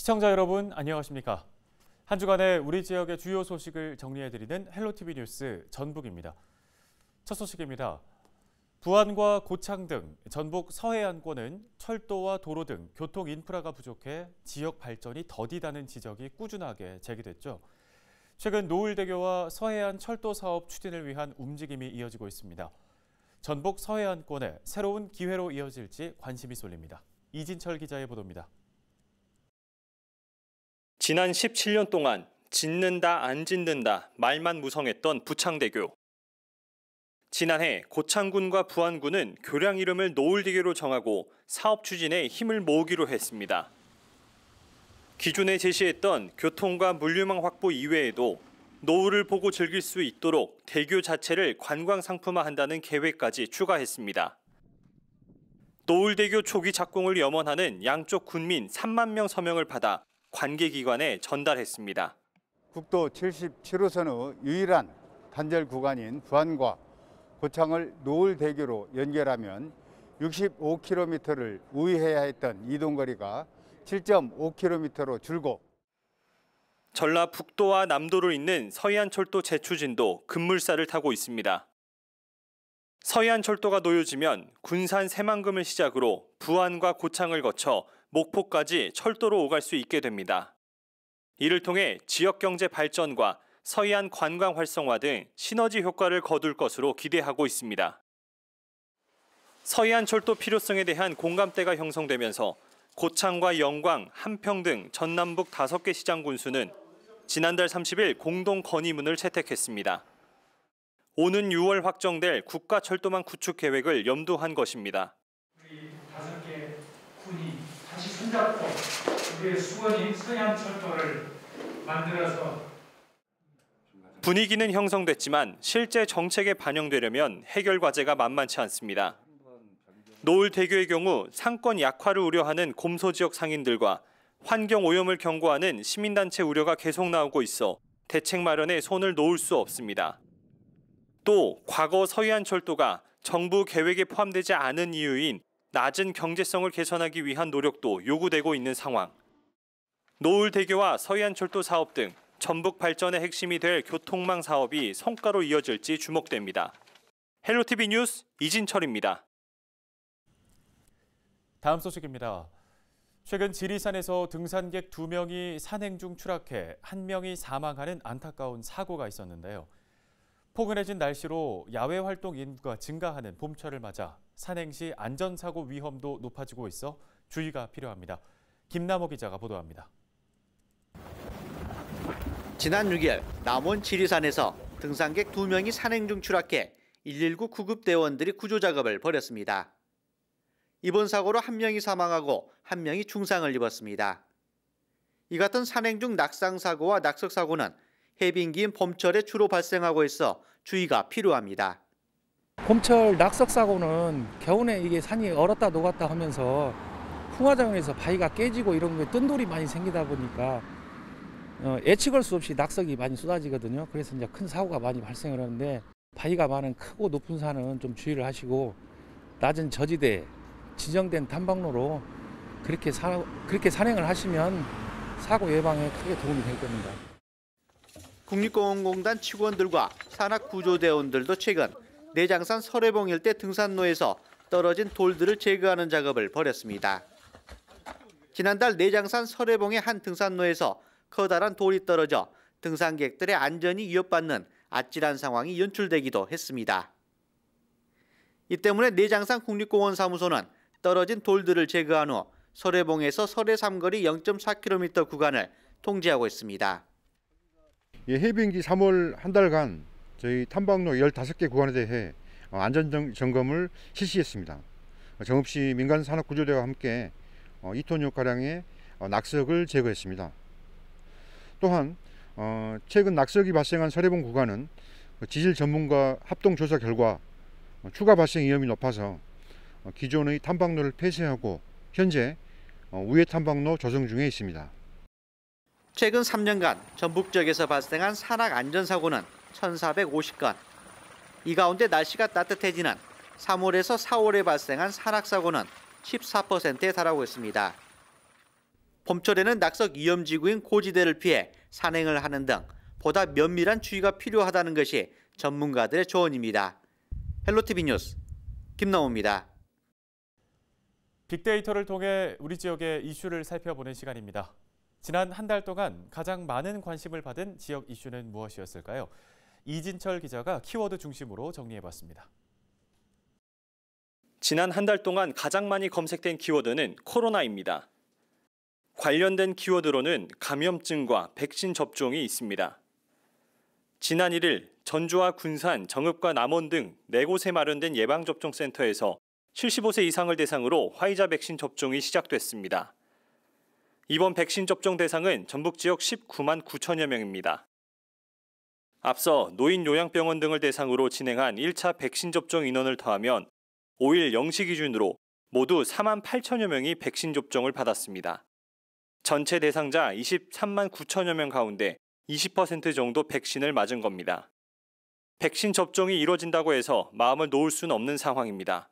시청자 여러분 안녕하십니까? 한 주간의 우리 지역의 주요 소식을 정리해드리는 헬로티비 뉴스 전북입니다. 첫 소식입니다. 부안과 고창 등 전북 서해안권은 철도와 도로 등 교통 인프라가 부족해 지역 발전이 더디다는 지적이 꾸준하게 제기됐죠. 최근 노을대교와 서해안 철도 사업 추진을 위한 움직임이 이어지고 있습니다. 전북 서해안권의 새로운 기회로 이어질지 관심이 쏠립니다. 이진철 기자의 보도입니다. 지난 17년 동안 짓는다 안 짓는다 말만 무성했던 부창대교. 지난해 고창군과 부안군은 교량 이름을 노을대교로 정하고 사업 추진에 힘을 모으기로 했습니다. 기존에 제시했던 교통과 물류망 확보 이외에도 노을을 보고 즐길 수 있도록 대교 자체를 관광 상품화한다는 계획까지 추가했습니다. 노을대교 초기 착공을 염원하는 양쪽 군민 3만 명 서명을 받아 관계기관에 전달했습니다. 국도 77호선의 유일한 단절 구간인 부안과 고창을 노을대교로 연결하면 65km를 우회해야 했던 이동거리가 7.5km로 줄고 전라북도와 남도를 잇는 서해안철도 재추진도 급물살을 타고 있습니다. 서해안철도가 놓여지면 군산 새만금을 시작으로 부안과 고창을 거쳐 목포까지 철도로 오갈 수 있게 됩니다. 이를 통해 지역 경제 발전과 서해안 관광 활성화 등 시너지 효과를 거둘 것으로 기대하고 있습니다. 서해안 철도 필요성에 대한 공감대가 형성되면서 고창과 영광, 한평 등 전남북 5개 시장 군수는 지난달 30일 공동 건의문을 채택했습니다. 오는 6월 확정될 국가철도망 구축 계획을 염두한 것입니다. 우리 5개 군이 다시 손잡고 우리의 수건인 서해안철도를 만들어서 분위기는 형성됐지만 실제 정책에 반영되려면 해결 과제가 만만치 않습니다. 노을대교의 경우 상권 약화를 우려하는 곰소지역 상인들과 환경오염을 경고하는 시민단체 우려가 계속 나오고 있어 대책 마련에 손을 놓을 수 없습니다. 또 과거 서해안철도가 정부 계획에 포함되지 않은 이유인 낮은 경제성을 개선하기 위한 노력도 요구되고 있는 상황. 노을대교와 서해안철도 사업 등 전북 발전의 핵심이 될 교통망 사업이 성과로 이어질지 주목됩니다. 헬로티비 뉴스 이진철입니다. 다음 소식입니다. 최근 지리산에서 등산객 2명이 산행 중 추락해 1명이 사망하는 안타까운 사고가 있었는데요. 포근해진 날씨로 야외 활동 인구가 증가하는 봄철을 맞아 산행 시 안전사고 위험도 높아지고 있어 주의가 필요합니다. 김남호 기자가 보도합니다. 지난 6일 남원 지리산에서 등산객 2명이 산행 중 추락해 119 구급대원들이 구조 작업을 벌였습니다. 이번 사고로 1명이 사망하고 1명이 중상을 입었습니다. 이 같은 산행 중 낙상사고와 낙석사고는 해빙기인 봄철에 주로 발생하고 있어 주의가 필요합니다. 봄철 낙석사고는 겨울에 이게 산이 얼었다 녹았다 하면서 풍화장에서 바위가 깨지고 이런 게 뜬돌이 많이 생기다 보니까 예측할 수 없이 낙석이 많이 쏟아지거든요. 그래서 이제 큰 사고가 많이 발생을 하는데 바위가 많은 크고 높은 산은 좀 주의를 하시고 낮은 저지대 지정된 탐방로로 그렇게 산행을 하시면 사고 예방에 크게 도움이 될 겁니다. 국립공원공단 직원들과 산악구조대원들도 최근 내장산 설해봉 일대 등산로에서 떨어진 돌들을 제거하는 작업을 벌였습니다. 지난달 내장산 설해봉의 한 등산로에서 커다란 돌이 떨어져 등산객들의 안전이 위협받는 아찔한 상황이 연출되기도 했습니다. 이 때문에 내장산 국립공원 사무소는 떨어진 돌들을 제거한 후 설해봉에서 설해 삼거리 0.4km 구간을 통제하고 있습니다. 해빙기 3월 한 달간 저희 탐방로 15개 구간에 대해 안전점검을 실시했습니다. 정읍시 민간산악구조대와 함께 2톤여 가량의 낙석을 제거했습니다. 또한 최근 낙석이 발생한 설해봉 구간은 지질 전문가 합동조사 결과 추가 발생 위험이 높아서 기존의 탐방로를 폐쇄하고 현재 우회 탐방로 조성 중에 있습니다. 최근 3년간 전북 지역에서 발생한 산악 안전사고는 1,450건. 이 가운데 날씨가 따뜻해지는 3월에서 4월에 발생한 산악사고는 14%에 달하고 있습니다. 봄철에는 낙석 위험지구인 고지대를 피해 산행을 하는 등 보다 면밀한 주의가 필요하다는 것이 전문가들의 조언입니다. 헬로티비 뉴스 김나오입니다. 빅데이터를 통해 우리 지역의 이슈를 살펴보는 시간입니다. 지난 한 달 동안 가장 많은 관심을 받은 지역 이슈는 무엇이었을까요? 이진철 기자가 키워드 중심으로 정리해봤습니다. 지난 한 달 동안 가장 많이 검색된 키워드는 코로나입니다. 관련된 키워드로는 감염증과 백신 접종이 있습니다. 지난 1일 전주와 군산, 정읍과 남원 등 4곳에 마련된 예방접종센터에서 75세 이상을 대상으로 화이자 백신 접종이 시작됐습니다. 이번 백신 접종 대상은 전북 지역 19만 9천여 명입니다. 앞서 노인 요양병원 등을 대상으로 진행한 1차 백신 접종 인원을 더하면 5일 0시 기준으로 모두 4만 8천여 명이 백신 접종을 받았습니다. 전체 대상자 23만 9천여 명 가운데 20% 정도 백신을 맞은 겁니다. 백신 접종이 이뤄진다고 해서 마음을 놓을 수는 없는 상황입니다.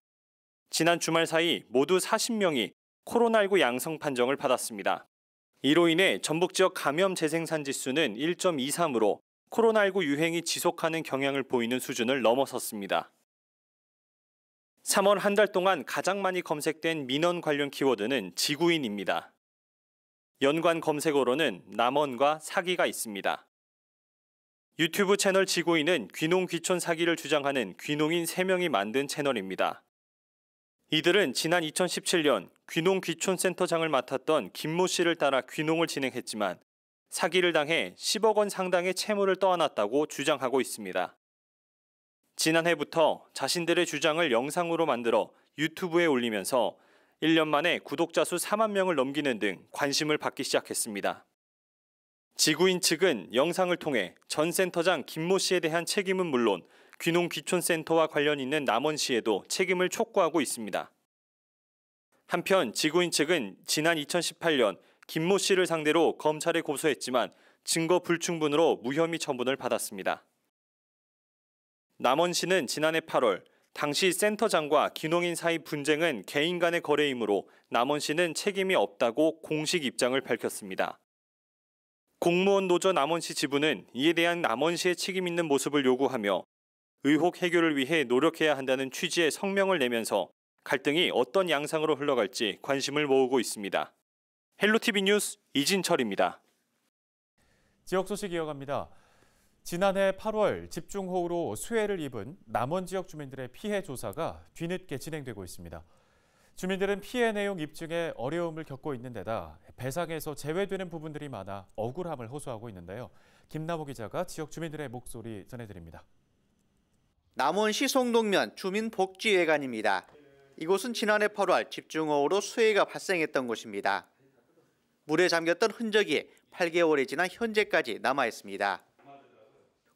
지난 주말 사이 모두 40명이 코로나19 양성 판정을 받았습니다. 이로 인해 전북 지역 감염 재생산 지수는 1.23으로 코로나19 유행이 지속하는 경향을 보이는 수준을 넘어섰습니다. 3월 한 달 동안 가장 많이 검색된 민원 관련 키워드는 지구인입니다. 연관 검색어로는 남원과 사기가 있습니다. 유튜브 채널 지구인은 귀농 귀촌 사기를 주장하는 귀농인 3명이 만든 채널입니다. 이들은 지난 2017년 귀농 귀촌센터장을 맡았던 김모 씨를 따라 귀농을 진행했지만 사기를 당해 10억 원 상당의 채무를 떠안았다고 주장하고 있습니다. 지난해부터 자신들의 주장을 영상으로 만들어 유튜브에 올리면서 1년 만에 구독자 수 4만 명을 넘기는 등 관심을 받기 시작했습니다. 지구인 측은 영상을 통해 전 센터장 김모 씨에 대한 책임은 물론 귀농 귀촌센터와 관련 있는 남원시에도 책임을 촉구하고 있습니다. 한편 지구인 측은 지난 2018년 김모 씨를 상대로 검찰에 고소했지만 증거 불충분으로 무혐의 처분을 받았습니다. 남원시는 지난해 8월 당시 센터장과 귀농인 사이 분쟁은 개인 간의 거래이므로 남원시는 책임이 없다고 공식 입장을 밝혔습니다. 공무원 노조 남원시 지부는 이에 대한 남원시의 책임 있는 모습을 요구하며 의혹 해결을 위해 노력해야 한다는 취지의 성명을 내면서 갈등이 어떤 양상으로 흘러갈지 관심을 모으고 있습니다. 헬로티비 뉴스 이진철입니다. 지역 소식 이어갑니다. 지난해 8월 집중호우로 수해를 입은 남원 지역 주민들의 피해 조사가 뒤늦게 진행되고 있습니다. 주민들은 피해 내용 입증에 어려움을 겪고 있는 데다 배상에서 제외되는 부분들이 많아 억울함을 호소하고 있는데요. 김나무 기자가 지역 주민들의 목소리 전해드립니다. 남원시 송동면 주민복지회관입니다. 이곳은 지난해 8월 집중호우로 수해가 발생했던 곳입니다. 물에 잠겼던 흔적이 8개월이 지난 현재까지 남아 있습니다.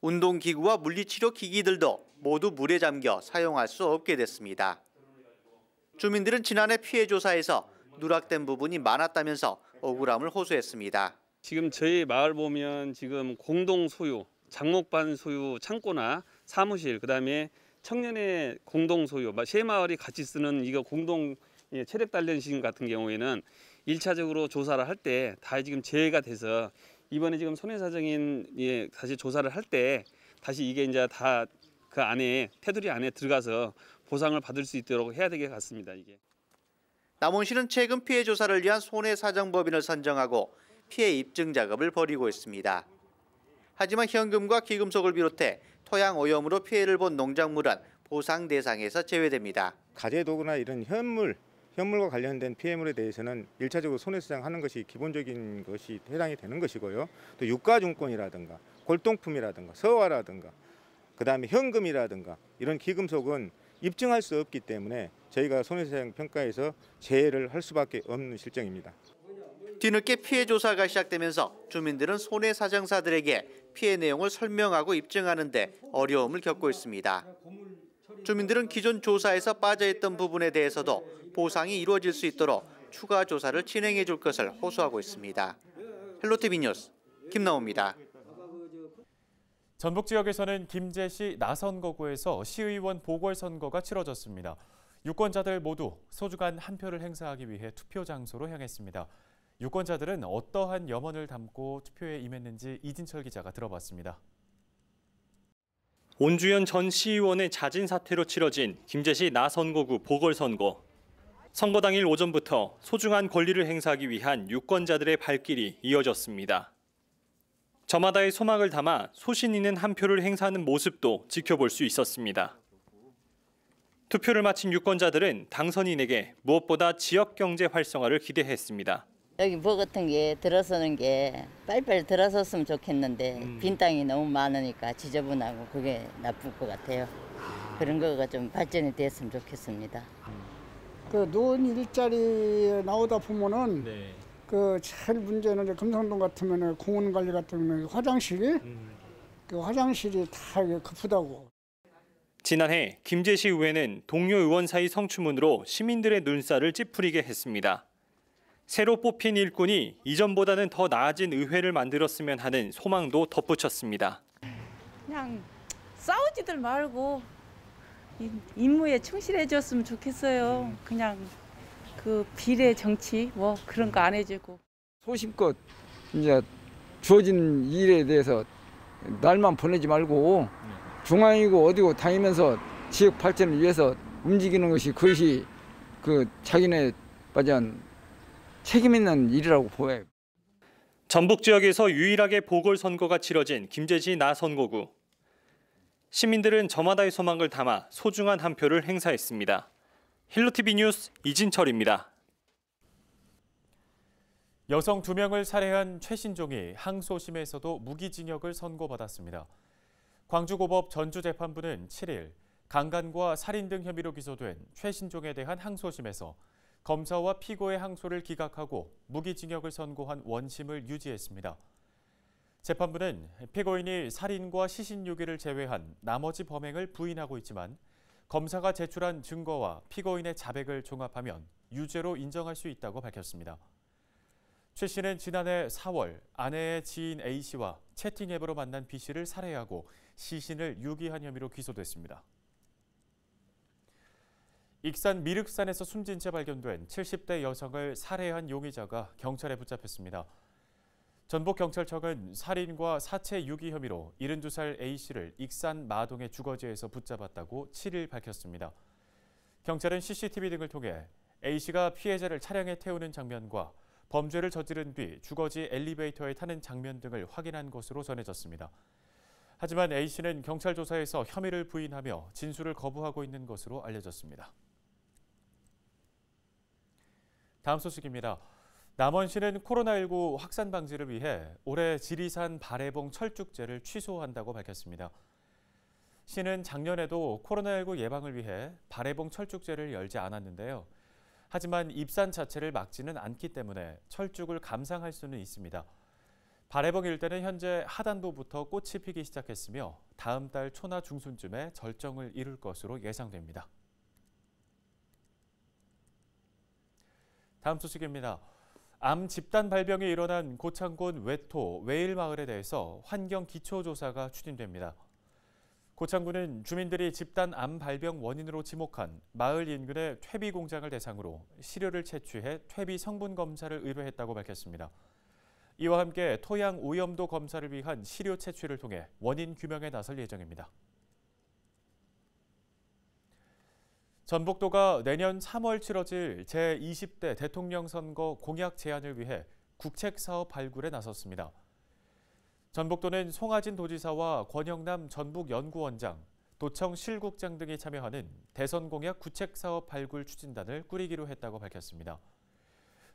운동기구와 물리치료 기기들도 모두 물에 잠겨 사용할 수 없게 됐습니다. 주민들은 지난해 피해 조사에서 누락된 부분이 많았다면서 억울함을 호소했습니다. 지금 저희 마을 보면 지금 공동 소유, 장목반 소유 창고나 사무실, 그다음에 청년의 공동 소유, 세 마을이 같이 쓰는 이거 공동 체력 단련실 같은 경우에는 1차적으로 조사를 할 때 다 지금 재해가 돼서 이번에 지금 손해사정인 다시 조사를 할 때 다시 이게 이제 다 그 안에 테두리 안에 들어가서 보상을 받을 수 있도록 해야 될 것 같습니다. 이게. 남원시는 최근 피해 조사를 위한 손해사정법인을 선정하고 피해 입증 작업을 벌이고 있습니다. 하지만 현금과 기금속을 비롯해 토양 오염으로 피해를 본 농작물은 보상 대상에서 제외됩니다. 가재도구나 이런 현물과 관련된 피해물에 대해서는 1차적으로 손해배상하는 것이 기본적인 것이 해당이 되는 것이고요. 또 유가증권이라든가 골동품이라든가 서화라든가 그다음에 현금이라든가 이런 기금속은 입증할 수 없기 때문에 저희가 손해배상 평가에서 제외를 할 수밖에 없는 실정입니다. 뒤늦게 피해 조사가 시작되면서 주민들은 손해사정사들에게 피해 내용을 설명하고 입증하는 데 어려움을 겪고 있습니다. 주민들은 기존 조사에서 빠져있던 부분에 대해서도 보상이 이루어질 수 있도록 추가 조사를 진행해 줄 것을 호소하고 있습니다. 헬로티비 뉴스 김나오입니다. 전북 지역에서는 김제시 나선거구에서 시의원 보궐선거가 치러졌습니다. 유권자들 모두 소중한 한 표를 행사하기 위해 투표 장소로 향했습니다. 유권자들은 어떠한 염원을 담고 투표에 임했는지 이진철 기자가 들어봤습니다. 온주연 전 시의원의 자진 사퇴로 치러진 김제시 나선거구 보궐선거. 선거 당일 오전부터 소중한 권리를 행사하기 위한 유권자들의 발길이 이어졌습니다. 저마다의 소망을 담아 소신 있는 한 표를 행사하는 모습도 지켜볼 수 있었습니다. 투표를 마친 유권자들은 당선인에게 무엇보다 지역 경제 활성화를 기대했습니다. 여기 뭐 같은 게 들어서는 게 빨리빨리 들어섰으면 좋겠는데 빈 땅이 너무 많으니까 지저분하고 그게 나쁠 것 같아요. 그런 거가 좀 발전이 됐으면 좋겠습니다. 그 노인 일자리 나오다 보면은 그 제일 문제는 이제 금성동 같으면 공원 관리 같은 경우는 화장실이 그 화장실이 다 급하다고. 지난해 김제시 의회는 동료 의원 사이 성추문으로 시민들의 눈살을 찌푸리게 했습니다. 새로 뽑힌 일꾼이 이전보다는 더 나아진 의회를 만들었으면 하는 소망도 덧붙였습니다. 그냥 싸우지들 말고 임무에 충실해줬으면 좋겠어요. 그냥 그 비례 정치 뭐 그런 거 안 해주고. 소심껏 이제 주어진 일에 대해서 날만 보내지 말고 중앙이고 어디고 다니면서 지역 발전을 위해서 움직이는 것이 그것이 그 자기네 맞은 책임 있는 일이라고 보여요. 전북 지역에서 유일하게 보궐선거가 치러진 김제시 나선거구. 시민들은 저마다의 소망을 담아 소중한 한 표를 행사했습니다. 힐로티비 뉴스 이진철입니다. 여성 2명을 살해한 최신종이 항소심에서도 무기징역을 선고받았습니다. 광주고법 전주재판부는 7일 강간과 살인 등 혐의로 기소된 최신종에 대한 항소심에서 검사와 피고의 항소를 기각하고 무기징역을 선고한 원심을 유지했습니다. 재판부는 피고인이 살인과 시신유기를 제외한 나머지 범행을 부인하고 있지만 검사가 제출한 증거와 피고인의 자백을 종합하면 유죄로 인정할 수 있다고 밝혔습니다. 최 씨는 지난해 4월 아내의 지인 A 씨와 채팅앱으로 만난 B 씨를 살해하고 시신을 유기한 혐의로 기소됐습니다. 익산 미륵산에서 숨진 채 발견된 70대 여성을 살해한 용의자가 경찰에 붙잡혔습니다. 전북경찰청은 살인과 사체 유기 혐의로 72살 A 씨를 익산 마동의 주거지에서 붙잡았다고 7일 밝혔습니다. 경찰은 CCTV 등을 통해 A 씨가 피해자를 차량에 태우는 장면과 범죄를 저지른 뒤 주거지 엘리베이터에 타는 장면 등을 확인한 것으로 전해졌습니다. 하지만 A 씨는 경찰 조사에서 혐의를 부인하며 진술을 거부하고 있는 것으로 알려졌습니다. 다음 소식입니다. 남원시는 코로나19 확산 방지를 위해 올해 지리산 발해봉 철쭉제를 취소한다고 밝혔습니다. 시는 작년에도 코로나19 예방을 위해 발해봉 철쭉제를 열지 않았는데요. 하지만 입산 자체를 막지는 않기 때문에 철쭉을 감상할 수는 있습니다. 발해봉 일대는 현재 하단부부터 꽃이 피기 시작했으며 다음 달 초나 중순쯤에 절정을 이룰 것으로 예상됩니다. 다음 소식입니다. 암 집단 발병이 일어난 고창군 외토 외일마을에 대해서 환경 기초조사가 추진됩니다. 고창군은 주민들이 집단 암 발병 원인으로 지목한 마을 인근의 퇴비 공장을 대상으로 시료를 채취해 퇴비 성분 검사를 의뢰했다고 밝혔습니다. 이와 함께 토양 오염도 검사를 위한 시료 채취를 통해 원인 규명에 나설 예정입니다. 전북도가 내년 3월 치러질 제20대 대통령 선거 공약 제안을 위해 국책사업 발굴에 나섰습니다. 전북도는 송하진 도지사와 권영남 전북연구원장, 도청 실국장 등이 참여하는 대선 공약 국책사업 발굴 추진단을 꾸리기로 했다고 밝혔습니다.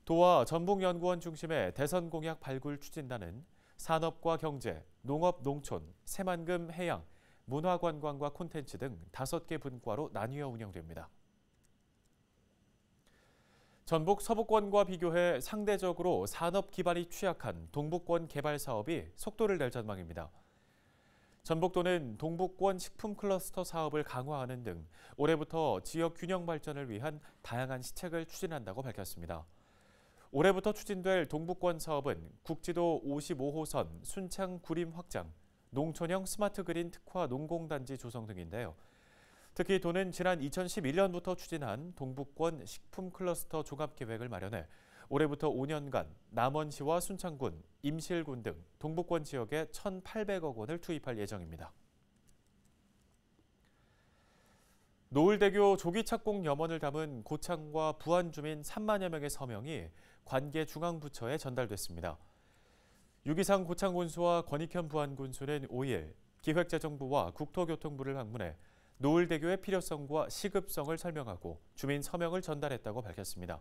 도와 전북연구원 중심의 대선 공약 발굴 추진단은 산업과 경제, 농업, 농촌, 새만금, 해양, 문화관광과 콘텐츠 등 5개 분과로 나뉘어 운영됩니다. 전북 서부권과 비교해 상대적으로 산업 기반이 취약한 동북권 개발 사업이 속도를 낼 전망입니다. 전북도는 동북권 식품 클러스터 사업을 강화하는 등 올해부터 지역 균형 발전을 위한 다양한 시책을 추진한다고 밝혔습니다. 올해부터 추진될 동북권 사업은 국지도 55호선 순창 구림 확장, 농촌형 스마트 그린 특화 농공단지 조성 등인데요. 특히 도는 지난 2011년부터 추진한 동북권 식품 클러스터 종합계획을 마련해 올해부터 5년간 남원시와 순창군, 임실군 등 동북권 지역에 1,800억 원을 투입할 예정입니다. 노을대교 조기 착공 염원을 담은 고창과 부안 주민 3만여 명의 서명이 관계 중앙부처에 전달됐습니다. 유기상 고창군수와 권익현 부안군수는 5일 기획재정부와 국토교통부를 방문해 노을대교의 필요성과 시급성을 설명하고 주민 서명을 전달했다고 밝혔습니다.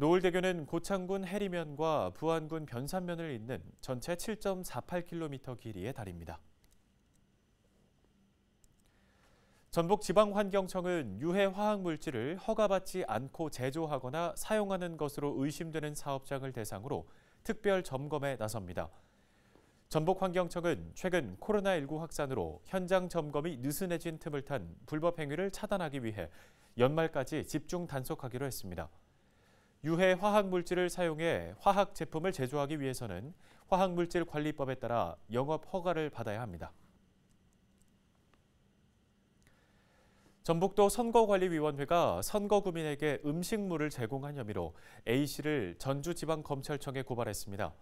노을대교는 고창군 해리면과 부안군 변산면을 잇는 전체 7.48km 길이의 다리입니다. 전북지방환경청은 유해 화학물질을 허가받지 않고 제조하거나 사용하는 것으로 의심되는 사업장을 대상으로 특별 점검에 나섭니다. 전북환경청은 최근 코로나19 확산으로 현장 점검이 느슨해진 틈을 탄 불법 행위를 차단하기 위해 연말까지 집중 단속하기로 했습니다. 유해 화학물질을 사용해 화학 제품을 제조하기 위해서는 화학물질관리법에 따라 영업 허가를 받아야 합니다. 전북도 선거관리위원회가 선거구민에게 음식물을 제공한 혐의로 A씨를 전주지방검찰청에 고발했습니다.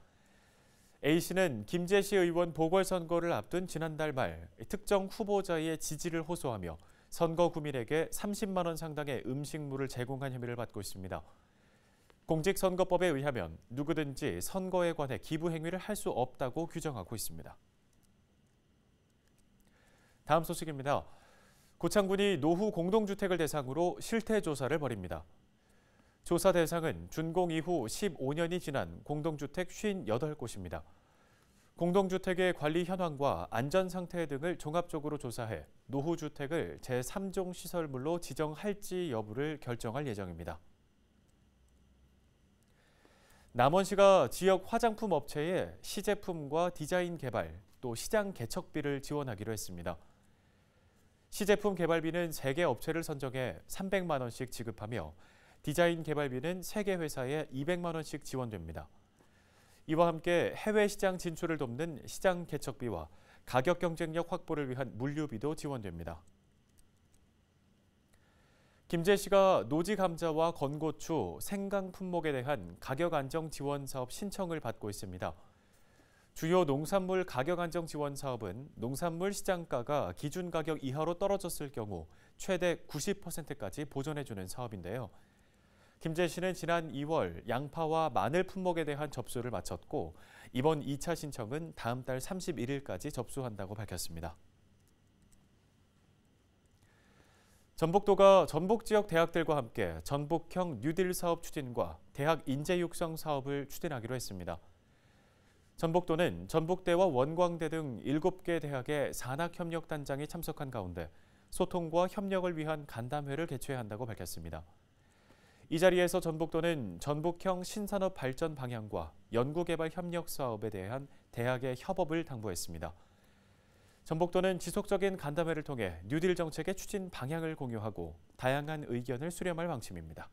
A씨는 김재시 의원 보궐선거를 앞둔 지난달 말 특정 후보자의 지지를 호소하며 선거구민에게 30만 원 상당의 음식물을 제공한 혐의를 받고 있습니다. 공직선거법에 의하면 누구든지 선거에 관해 기부 행위를 할 수 없다고 규정하고 있습니다. 다음 소식입니다. 고창군이 노후 공동주택을 대상으로 실태조사를 벌입니다. 조사 대상은 준공 이후 15년이 지난 공동주택 58곳입니다. 공동주택의 관리 현황과 안전 상태 등을 종합적으로 조사해 노후주택을 제3종 시설물로 지정할지 여부를 결정할 예정입니다. 남원시가 지역 화장품 업체에 시제품과 디자인 개발, 또 시장 개척비를 지원하기로 했습니다. 시제품 개발비는 3개 업체를 선정해 300만 원씩 지급하며 디자인 개발비는 3개 회사에 200만 원씩 지원됩니다. 이와 함께 해외 시장 진출을 돕는 시장 개척비와 가격 경쟁력 확보를 위한 물류비도 지원됩니다. 김제시가 노지 감자와 건고추, 생강 품목에 대한 가격 안정 지원 사업 신청을 받고 있습니다. 주요 농산물 가격 안정 지원 사업은 농산물 시장가가 기준 가격 이하로 떨어졌을 경우 최대 90%까지 보전해주는 사업인데요. 김제시는 지난 2월 양파와 마늘 품목에 대한 접수를 마쳤고 이번 2차 신청은 다음 달 31일까지 접수한다고 밝혔습니다. 전북도가 전북 지역 대학들과 함께 전북형 뉴딜 사업 추진과 대학 인재 육성 사업을 추진하기로 했습니다. 전북도는 전북대와 원광대 등 7개 대학의 산학협력단장이 참석한 가운데 소통과 협력을 위한 간담회를 개최해야 한다고 밝혔습니다. 이 자리에서 전북도는 전북형 신산업 발전 방향과 연구개발 협력 사업에 대한 대학의 협업을 당부했습니다. 전북도는 지속적인 간담회를 통해 뉴딜 정책의 추진 방향을 공유하고 다양한 의견을 수렴할 방침입니다.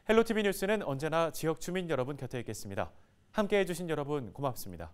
헬로티비 뉴스는 언제나 지역 주민 여러분 곁에 있겠습니다. 함께해 주신 여러분 고맙습니다.